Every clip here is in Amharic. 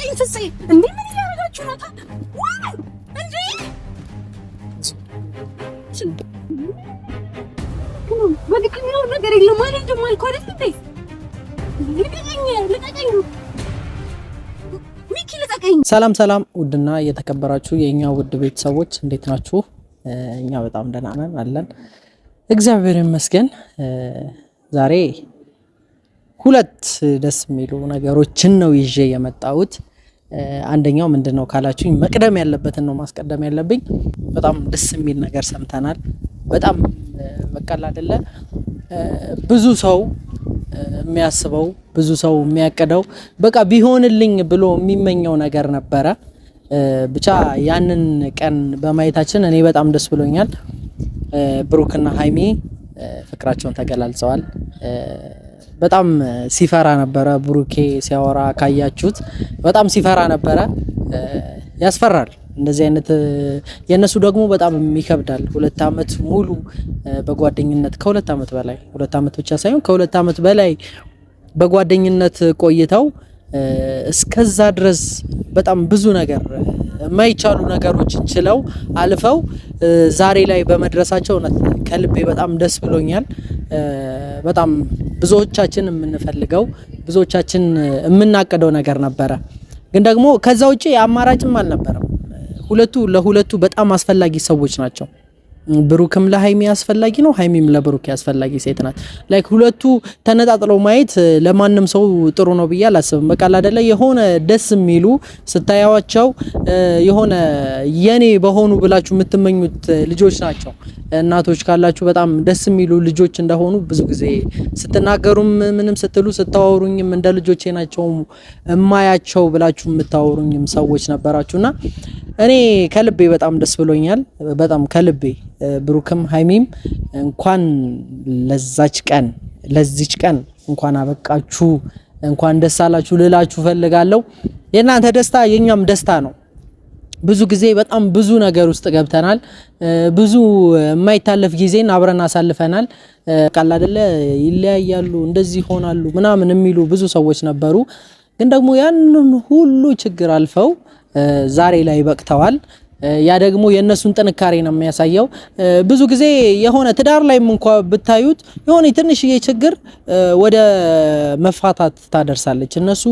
ልቀቂኝ ፍፄ እንዴ ምን ያደርጋችሁ ነው እንዴ በድክኛው ነገር የለም ማለት ደግሞ አይቆርጥ እንዴ ልቀቂኝ ሚኪ ልቀቂኝ ሰላም ሰላም ውድና የተከበራችሁ የኛ ውድ ቤተሰቦች እንዴት ናችሁ እኛ በጣም ደህና ነን አለን እግዚአብሔር ይመስገን ዛሬ ሁለት ደስ የሚሉ ነገሮችን ነው ይዤ የመጣሁት አንደኛው ምንድነው ካላችሁኝ መቅደም ያለበትን ነው ማስቀደም ያለብኝ በጣም ደስ የሚል ነገር ሰምተናል በጣም በቃል አይደለ ብዙ ሰው የሚያስበው ብዙ ሰው የሚያቀደው በቃ ቢሆንልኝ ብሎ የሚመኘው ነገር ነበረ ብቻ ያንን ቀን በማየታችን እኔ በጣም ደስ ብሎኛል ብሩክና ሃይሚ ፍቅራቸውን ተገላልጸዋል በጣም ሲፈራ ነበረ ብሩኬ ሲያወራ ካያችሁት በጣም ሲፈራ ነበረ ያስፈራል እንደዚህ አይነት የነሱ ደግሞ በጣም ይከብዳል 2 አመት ሙሉ በጓደኝነት ከ2 አመት በላይ 2 አመት ብቻ ሳይሆን ከ2 አመት በላይ በጓደኝነት ቆይተው እስከዛ ድረስ በጣም ብዙ ነገር የማይቻሉ ነገሮችን ችለው አልፈው ዛሬ ላይ በመድረሳቸው ከልቤ በጣም ደስ ብሎኛል በጣም ብዙዎቻችን የምንፈልገው ብዙዎቻችን የምናቀደው ነገር ነበረ ግን ደግሞ ከዛ ውጪ አማራጭም አልነበረም ለሁለቱ በጣም አስፈላጊ ሰዎች ናቸው ብሩክም ለሃይሚ አስፈላጊ ነው ሃይሚም ለብሩክ አስፈላጊ ሴት ናት ላይክ ሁለቱ ተነጣጥለው ማየት ለማንም ሰው ጥሩ ነው ብዬ አላስብም በቃ አይደለ የሆነ ደስ የሚሉ ስታያዋቸው የሆነ የኔ በሆኑ ብላችሁ የምትመኙት ልጆች ናቸው እናቶች ካላችሁ በጣም ደስ የሚሉ ልጆች እንደሆኑ ብዙ ጊዜ ስትናገሩም ምንም ስትሉ ስታወሩኝም እንደ ልጆቼ ናቸው እማያቸው ብላችሁ የምታወሩኝም ሰዎች ነበራችሁና እኔ ከልቤ በጣም ደስ ብሎኛል በጣም ከልቤ ብሩክም ሃይሚም እንኳን ለዚች ቀን እንኳን አበቃችሁ እንኳን ደስ አላችሁ ልላችሁ ፈልጋለሁ የናንተ ደስታ የኛም ደስታ ነው ብዙ ጊዜ በጣም ብዙ ነገር ውስጥ ገብተናል ብዙ የማይታለፍ ጊዜን አብረን አሳልፈናል ቃል አይደለ ይለያያሉ እንደዚህ ሆናሉ ምናምን የሚሉ ብዙ ሰዎች ነበሩ ግን ደግሞ ያንን ሁሉ ችግር አልፈው ዛሬ ላይ በቅተዋል ያ ደግሞ የነሱን ጥንካሬ ነው የሚያሳየው ብዙ ጊዜ የሆነ ትዳር ላይ እንኳን ብታዩት የሆነ ትንሽዬ ችግር ወደ መፋታት ታደርሳለች እነሱ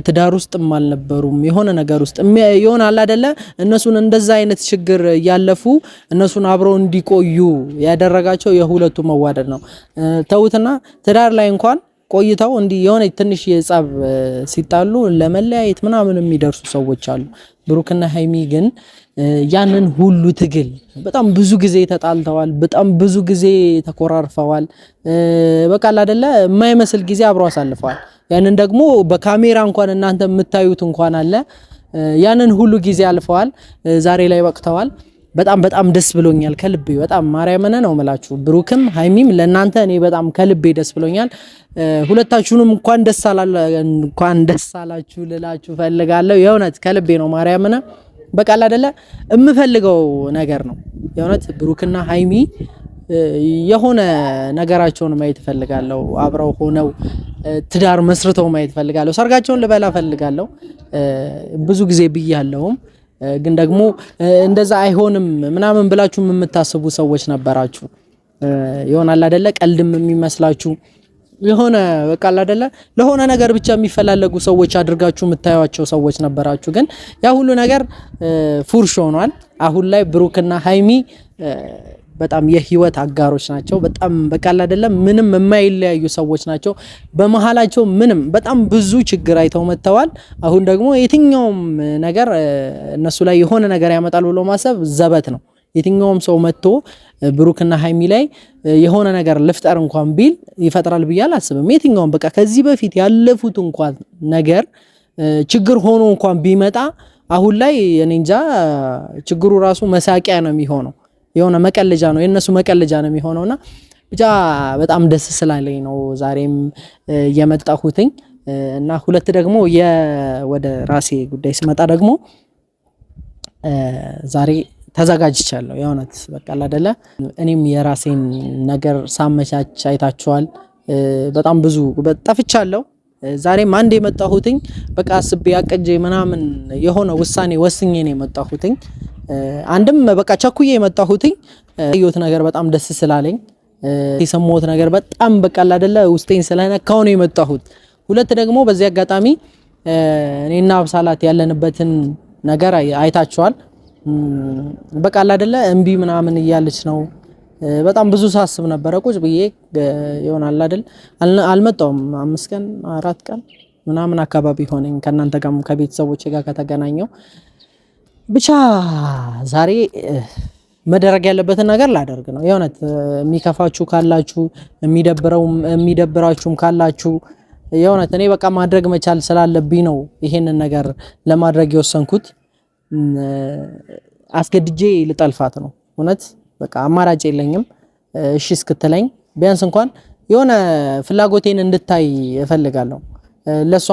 ትዳር ውስጥም አልነበሩም የሆነ ነገር ውስጥ የሆነ አለ አይደለ እነሱን እንደዛ አይነት ችግር ያለፉ እነሱን አብረው እንዲቆዩ ያደረጋቸው የሁለቱ መዋደድ ነው ተውትና ትዳር ላይ እንኳን ቆይታው እንዲ የሆነ ትንሽ የጻብ ሲጣሉ ለመለያየት ምናምን የሚደርሱ ሰዎች አሉ ብሩክና ሃይሚ ግን ያንን ሁሉ ትግል በጣም ብዙ ጊዜ ተጣልተዋል በጣም ብዙ ጊዜ ተኮራርፈዋል በቃ አይደለ የማይመስል ጊዜ አብረው አሳልፈዋል ያንን ደግሞ በካሜራ እንኳን እናንተ የምታዩት እንኳን አለ ያንን ሁሉ ጊዜ አልፈዋል ዛሬ ላይ ወቅተዋል በጣም ደስ ብሎኛል ከልቤ በጣም ማርያምን ነው መላችሁ ብሩክም ሃይሚም ለናንተ እኔ በጣም ከልቤ ደስ ብሎኛል ሁለታችሁንም እንኳን ደስ አላችሁ ልላችሁ ፈልጋለሁ የእውነት ከልቤ ነው ማርያምን በቃ አይደለ የምፈልገው ነገር ነው የእውነት ብሩክና ሃይሚ የሆነ ነገራቸውን ማየት ፈልጋለሁ አብረው ሆነው ትዳር መስርተው ማየት ፈልጋለሁ ሰርጋቸውን ልበላ ፈልጋለሁ ብዙ ጊዜ ብያለሁም ግን ደግሞ እንደዛ አይሆንም ምናምን ብላችሁ የምታስቡ ሰዎች ነበራችሁ ይሆናል አይደለ ቀልድም የሚመስላችሁ የሆነ በቃ አይደለ ለሆነ ነገር ብቻ የሚፈላለጉ ሰዎች አድርጋችሁ የምታዩዋቸው ሰዎች ነበራችሁ ግን ያ ሁሉ ነገር ፉርሽ ሆኗል አሁን ላይ ብሩክና ሃይሚ በጣም የህይወት አጋሮች ናቸው በጣም በቃ አይደለም ምንም የማይለያዩ ሰዎች ናቸው በመሃላቸው ምንም በጣም ብዙ ችግር አይተው መተዋል አሁን ደግሞ የትኛውም ነገር እነሱ ላይ የሆነ ነገር ያመጣል ብሎ ማሰብ ዘበት ነው የትኛውም ሰው መጥቶ ብሩክና ሃይሚ ላይ የሆነ ነገር ልፍጠር እንኳን ቢል ይፈጥራል ብዬ አላስብም የትኛውም በቃ ከዚህ በፊት ያለፉት እንኳን ነገር ችግር ሆኖ እንኳን ቢመጣ አሁን ላይ እኔ እንጃ ችግሩ ራሱ መሳቂያ ነው የሚሆነው የሆነ መቀለጃ ነው የነሱ መቀለጃ ነው የሚሆነውና ብቻ በጣም ደስ ስላለኝ ነው ዛሬም የመጣሁትኝ እና ሁለት ደግሞ ወደ ራሴ ጉዳይ ስመጣ ደግሞ ዛሬ ተዘጋጅቻለሁ የእውነት በቃ አይደለ እኔም የራሴን ነገር ሳመቻች አይታችኋል በጣም ብዙ ጠፍቻለሁ ዛሬም አንድ የመጣሁትኝ በቃ አስቤ አቅጄ ምናምን የሆነ ውሳኔ ወስኜ ነው የመጣሁትኝ። አንድም በቃ ቸኩዬ የመጣሁትኝ ያየሁት ነገር በጣም ደስ ስላለኝ የሰማሁት ነገር በጣም በቃ አይደለ ውስጤን ስለነካው ነው የመጣሁት። ሁለት ደግሞ በዚህ አጋጣሚ እኔና አብሳላት ያለንበትን ነገር አይታችኋል። በቃ አይደለ እምቢ ምናምን እያለች ነው። በጣም ብዙ ሳስብ ነበረ ቁጭ ብዬ ይሆናል አይደል አልመጣውም 5 ቀን 4 ቀን ምናምን አካባቢ ሆነኝ ከናንተ ጋርም ከቤተሰቦቼ ጋር ከተገናኘው። ብቻ ዛሬ መደረግ ያለበትን ነገር ላደርግ ነው። የእውነት የሚከፋችሁ ካላችሁ የሚደብራችሁም ካላችሁ የእውነት እኔ በቃ ማድረግ መቻል ስላለብኝ ነው ይሄንን ነገር ለማድረግ የወሰንኩት። አስገድጄ ልጠልፋት ነው እውነት በቃ አማራጭ የለኝም። እሺ እስክትለኝ ቢያንስ እንኳን የሆነ ፍላጎቴን እንድታይ እፈልጋለሁ። ለሷ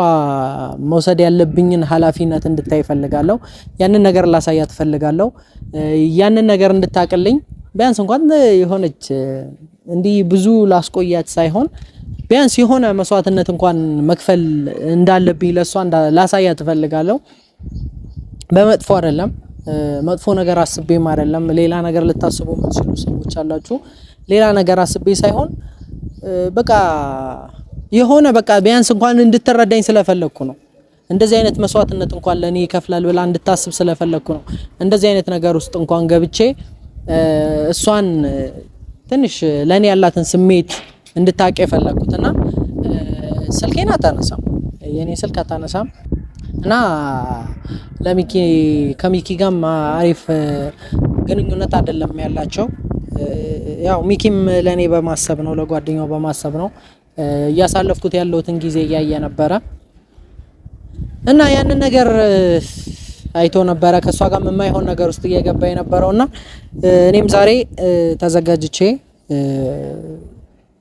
መውሰድ ያለብኝን ኃላፊነት እንድታይ እፈልጋለሁ። ያንን ነገር ላሳያት እፈልጋለሁ። ያንን ነገር እንድታቅልኝ ቢያንስ እንኳን የሆነች እንዲህ ብዙ ላስቆያት ሳይሆን ቢያንስ የሆነ መስዋዕትነት እንኳን መክፈል እንዳለብኝ ለሷ ላሳያት እፈልጋለሁ። በመጥፎ አይደለም መጥፎ ነገር አስቤም አይደለም። ሌላ ነገር ልታስቡ የምትችሉ ሰዎች አላችሁ። ሌላ ነገር አስቤ ሳይሆን በቃ የሆነ በቃ ቢያንስ እንኳን እንድትረዳኝ ስለፈለኩ ነው። እንደዚህ አይነት መስዋዕትነት እንኳን ለኔ ይከፍላል ብላ እንድታስብ ስለፈለኩ ነው እንደዚህ አይነት ነገር ውስጥ እንኳን ገብቼ እሷን ትንሽ ለኔ ያላትን ስሜት እንድታውቅ የፈለኩትና ስልኬን አታነሳም። የኔ ስልክ አታነሳም እና ለሚኪ ከሚኪ ጋር አሪፍ ግንኙነት አይደለም ያላቸው። ያው ሚኪም ለኔ በማሰብ ነው ለጓደኛው በማሰብ ነው እያሳለፍኩት ያለውትን ጊዜ እያየ ነበረ እና ያንን ነገር አይቶ ነበረ ከሷ ጋር የማይሆን ነገር ውስጥ እየገባ የነበረውና እኔም ዛሬ ተዘጋጅቼ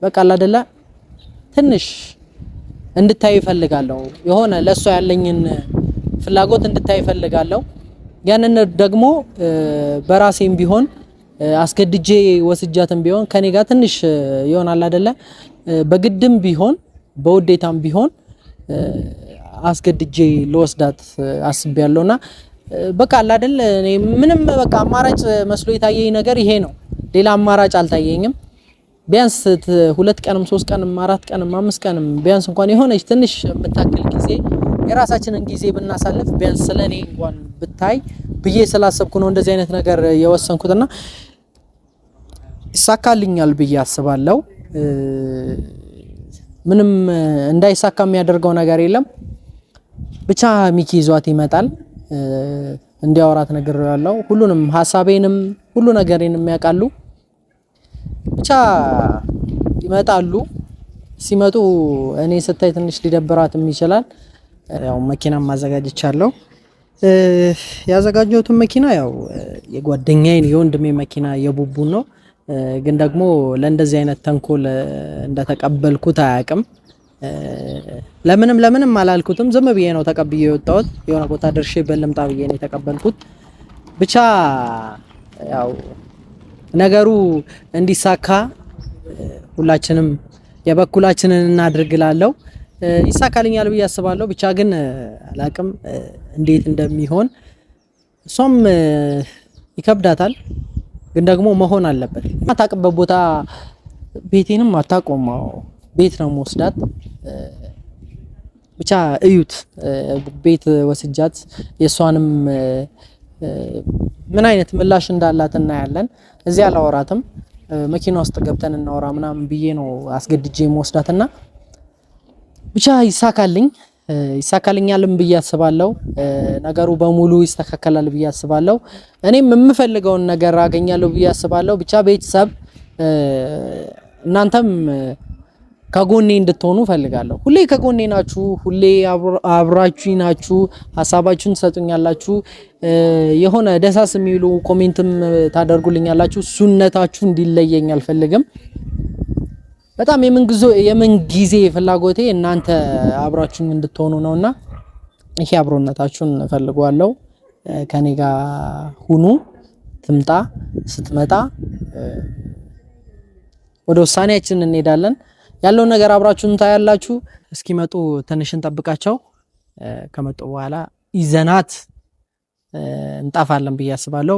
በቃ አይደለ ትንሽ እንድታይ እፈልጋለሁ። የሆነ ለሷ ያለኝን ፍላጎት እንድታይ እፈልጋለሁ። ያንን ደግሞ በራሴም ቢሆን አስገድጄ ወስጃትም ቢሆን ከኔ ጋር ትንሽ ይሆናል አይደለ በግድም ቢሆን በውዴታም ቢሆን አስገድጄ ለወስዳት አስቤያለሁና በቃ አይደል እኔ ምንም በቃ አማራጭ መስሎ የታየኝ ነገር ይሄ ነው። ሌላ አማራጭ አልታየኝም። ቢያንስ 2 ቀንም 3 ቀንም 4 ቀንም 5 ቀንም ቢያንስ እንኳን የሆነች ትንሽ የምታክል ጊዜ የራሳችንን ጊዜ ብናሳልፍ ቢያንስ ስለኔ እንኳን ብታይ ብዬ ስላሰብኩ ነው እንደዚህ አይነት ነገር የወሰንኩትና ይሳካልኛል ብዬ አስባለሁ። ምንም እንዳይሳካ የሚያደርገው ነገር የለም። ብቻ ሚኪ ይዟት ይመጣል እንዲያወራት ነገር ያለው ሁሉንም ሐሳቤንም ሁሉ ነገሬንም ያውቃሉ። ብቻ ይመጣሉ። ሲመጡ እኔ ስታይ ትንሽ ሊደብራትም ይችላል። ያው መኪናም ማዘጋጅቻለሁ። ያዘጋጀሁትን መኪና ያው የጓደኛዬን የወንድሜ መኪና የቡቡ ነው። ግን ደግሞ ለእንደዚህ አይነት ተንኮል እንደተቀበልኩት አያውቅም። ለምንም አላልኩትም። ዝም ብዬ ነው ተቀብዬ የወጣሁት። የሆነ ቦታ ድርሼ በልምጣ ብዬ ነው የተቀበልኩት። ብቻ ያው ነገሩ እንዲሳካ ሁላችንም የበኩላችንን እናድርግላለሁ። ይሳካልኛል ብዬ አስባለሁ። ብቻ ግን አላቅም እንዴት እንደሚሆን። እሷም ይከብዳታል፣ ግን ደግሞ መሆን አለበት። ማታውቅበት ቦታ ቤቴንም አታቆማው ቤት ነው ወስዳት። ብቻ እዩት ቤት ወስጃት የሷንም ምን አይነት ምላሽ እንዳላት እናያለን። እዚህ አላወራትም መኪና ውስጥ ገብተን እናወራ ምናምን ብዬ ነው አስገድጄ የምወስዳትና ብቻ ይሳካልኛልም ብዬ አስባለሁ። ነገሩ በሙሉ ይስተካከላል ብዬ አስባለሁ። እኔም የምፈልገውን ነገር አገኛለሁ ብዬ አስባለሁ። ብቻ ቤተሰብ እናንተም ከጎኔ እንድትሆኑ ፈልጋለሁ። ሁሌ ከጎኔ ናችሁ፣ ሁሌ አብራችሁ ናችሁ፣ ሀሳባችሁን ትሰጡኛላችሁ፣ የሆነ ደሳስ የሚሉ ኮሜንትም ታደርጉልኛላችሁ። ሱነታችሁ እንዲለየኝ አልፈልግም። በጣም የምን ጊዜ ፍላጎቴ እናንተ አብራችሁኝ እንድትሆኑ ነውና ይሄ አብሮነታችሁን እፈልጋለሁ። ከኔ ጋር ሁኑ። ትምጣ ስትመጣ ወደ ውሳኔያችን እንሄዳለን። ያለው ነገር አብራችሁን ታያላችሁ። እስኪመጡ ትንሽ እንጠብቃቸው ከመጡ በኋላ ይዘናት እንጣፋለን ብዬ አስባለሁ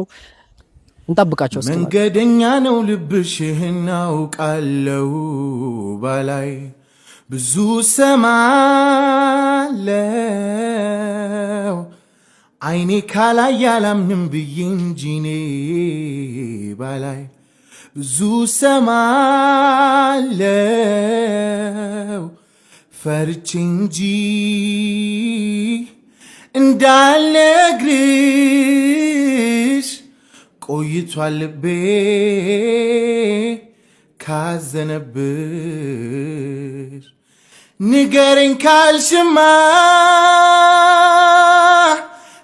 እንጠብቃቸው መንገደኛ ነው ልብሽህን አውቃለሁ ባላይ ብዙ ሰማለው አይኔ ካላይ ያላምንም ብዬ እንጂ እኔ ባላይ ብዙ ሰማለው ፈርቼ እንጂ እንዳልነግርሽ ቆይቷል ልቤ ካዘነብሽ ንገረኝ ካልሽማ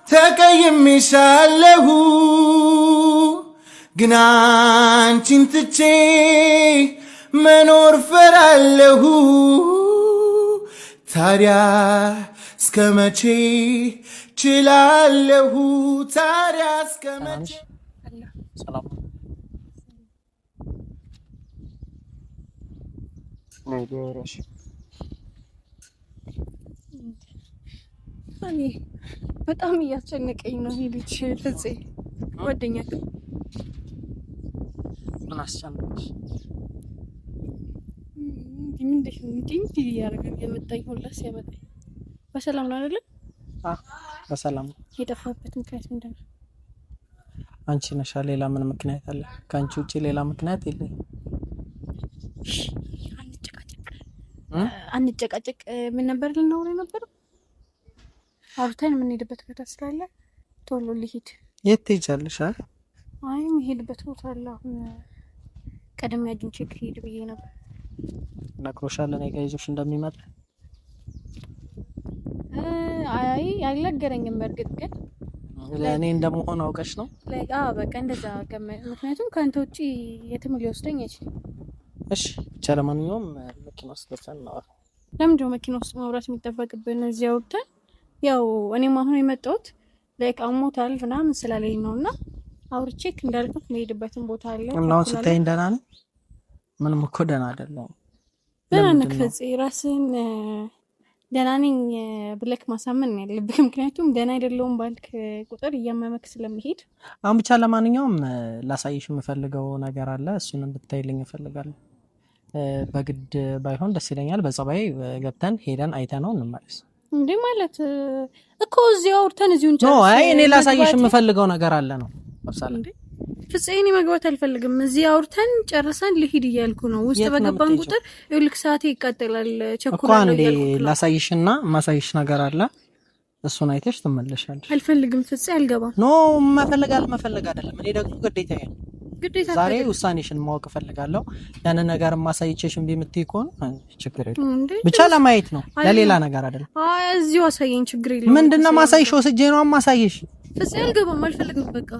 ተቀይሜሻለሁ ግን አንቺን ትቼ መኖር ፈራለሁ ታዲያ እስከ መቼ ችላለሁ ታዲያ እስከ መቼ ሰላም ነገርሽ እኔ በጣም እያስጨነቀኝ ነው ልጅ ፍፄ ጓደኛዬ ምን አስጨነቀሽ እንዴ ያረጋል የመጣኝ ሁላስ ያመጣኝ በሰላም ነው አይደል በሰላም የጠፋበት ምክንያት ምንድነው አንቺ ነሽ ሌላ ምን ምክንያት አለ ካንቺ ውጪ ሌላ ምክንያት የለም አንጨቃጨቅ ምን ነበር ልናወራ ነበር አውርተን ምን ሄድበት ቦታ ስላለ ቶሎ ልሂድ የት ትሄጃለሽ አይ መሄድበት ቦታ አለ አሁን ቀደም ያጅን ቼክ ሄድ ብዬ ነበር ነግሮሻል እኔ ጋር ይዞሽ እንደሚመጣ አይ አልነገረኝም በርግጥ ግን ለኔ እንደምሆን አውቀሽ ነው በቃ እንደዛ ምክንያቱም ካንተ ውጪ የትም ሊወስደኝ አይችልም እሺ ለማንኛውም መኪና ውስጥ ገብተን ነው ለምንድን ነው መኪና ውስጥ ማውራት የሚጠበቅብን እዚያ ወጥተን ያው እኔም አሁን የመጣሁት ላይክ አሞታል ምናምን ስላለኝ ነውና አውርቼክ እንዳልኩት መሄድበትን ቦታ አለ እና አሁን ስታይ እንደና ነው ምንም እኮ ደህና አይደለም ደህና ነህ ፍፄ ራስህን ደህና ነኝ ብለክ ማሳመን ነው ያለብህ ምክንያቱም ደህና አይደለሁም ባልክ ቁጥር እያመመክ ስለሚሄድ አሁን ብቻ ለማንኛውም ላሳይሽ የምፈልገው ነገር አለ እሱን እንድታይልኝ እፈልጋለሁ በግድ ባይሆን ደስ ይለኛል በጸባይ ገብተን ሄደን አይተነው እንመለስ እንዴ ማለት እኮ እዚሁ አውርተን እዚሁ እንጨርስ ነው አይ እኔ ላሳይሽ የምፈልገው ነገር አለ ነው ወብሳለ እንዴ ፍፄ እኔ መግባት አልፈልግም እዚህ አውርተን ጨርሰን ልሂድ እያልኩ ነው ውስጥ በገባን ቁጥር ይልክ ሰዓት ይቀጥላል ቸኩላለሁ እያልኩ ነው ላሳይሽና ማሳይሽ ነገር አለ እሱን አይተሽ ትመለሻለሽ አልፈልግም ፍፄ አልገባም ኖ መፈለግ አይደለም እኔ ደግሞ ግዴታዬ ነው ዛሬ ውሳኔሽን ማወቅ ፈልጋለሁ ያን ነገር ማሳይቼሽም ቢምትይ ኮን ችግር የለም ብቻ ለማየት ነው ለሌላ ነገር አይደለም አይ እዚሁ አሳየኝ ችግር የለም ምንድነው ማሳይሽ ወስጄ ነው ማሳይሽ ፍፄ አልገባም አልፈልግም በቃ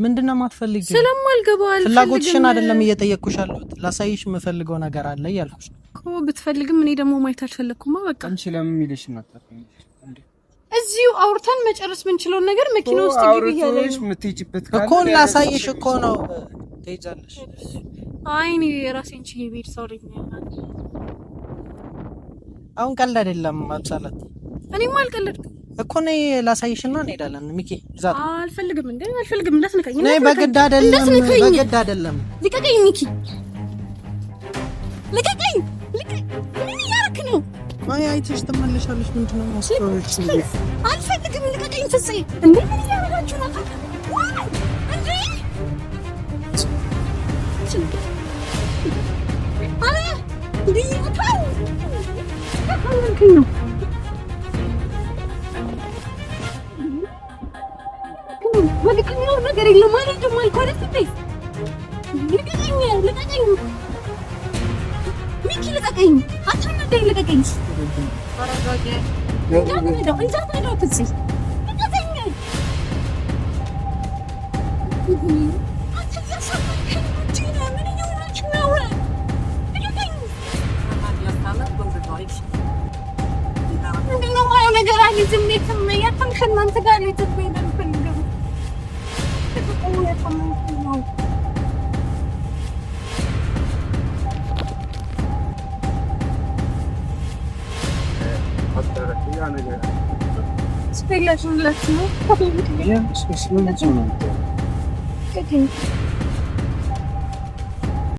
ምንድነው ማትፈልጊ ስለማልገባው አልፈልግም ፍላጎትሽን አይደለም እየጠየቅኩሻለሁ ላሳይሽ የምፈልገው ነገር አለ እያልኩሽ እኮ ብትፈልግም እኔ ደግሞ ማየት አልፈለኩም በቃ አንቺ ለምን ሚልሽ እናጣፈኝ እዚሁ አውርተን መጨረስ ምንችለው ነገር መኪና ውስጥ ግቢ ያለሽ ምትይጭበት ካለ እኮ ላሳይሽ እኮ ነው ትይዛለሽ አይ እኔ ራሴን ቺ ቤት ሶሪ አሁን ቀልድ አይደለም ማብሳላት እኔም አልቀለድኩም እኮ ነይ ላሳይሽና እንሄዳለን ሚኪ ዛት አልፈልግም እንዴ አልፈልግም እንዳትነካኝ ነይ በግድ አይደለም ልቀቀኝ ሚኪ ልቀቀኝ ምን ያረክ ነው አይ አይተሽ ተመለሻለሽ ምንድነው ማስተሮች አልፈልግም ልቀቀኝ ፍፄ እንዴ ምን ያረጋችሁ ነው እንዴ አለ ዲታው ነው ወልከኛው ነገር የለም ማለት ነው ማልኮረት እንዴ ልቀቀኝ ሚኪ ልቀቀኝ አትነደኝ ልቀቀኝ አረጋጋ እንዳትነዳው ፍፄ ልቀቀኝ አትዘሳከኝ ጂና ምን እየሆናችሁ ነው ልቀቀኝ ምንድነው ማየው ነገር አለ ዝም የትም የትም ከእናንተ ጋር ልትብ ይደርፈልገው ነገር ስፔላሽን ለክ ነው ይሄ ስፔስ ምን ነው?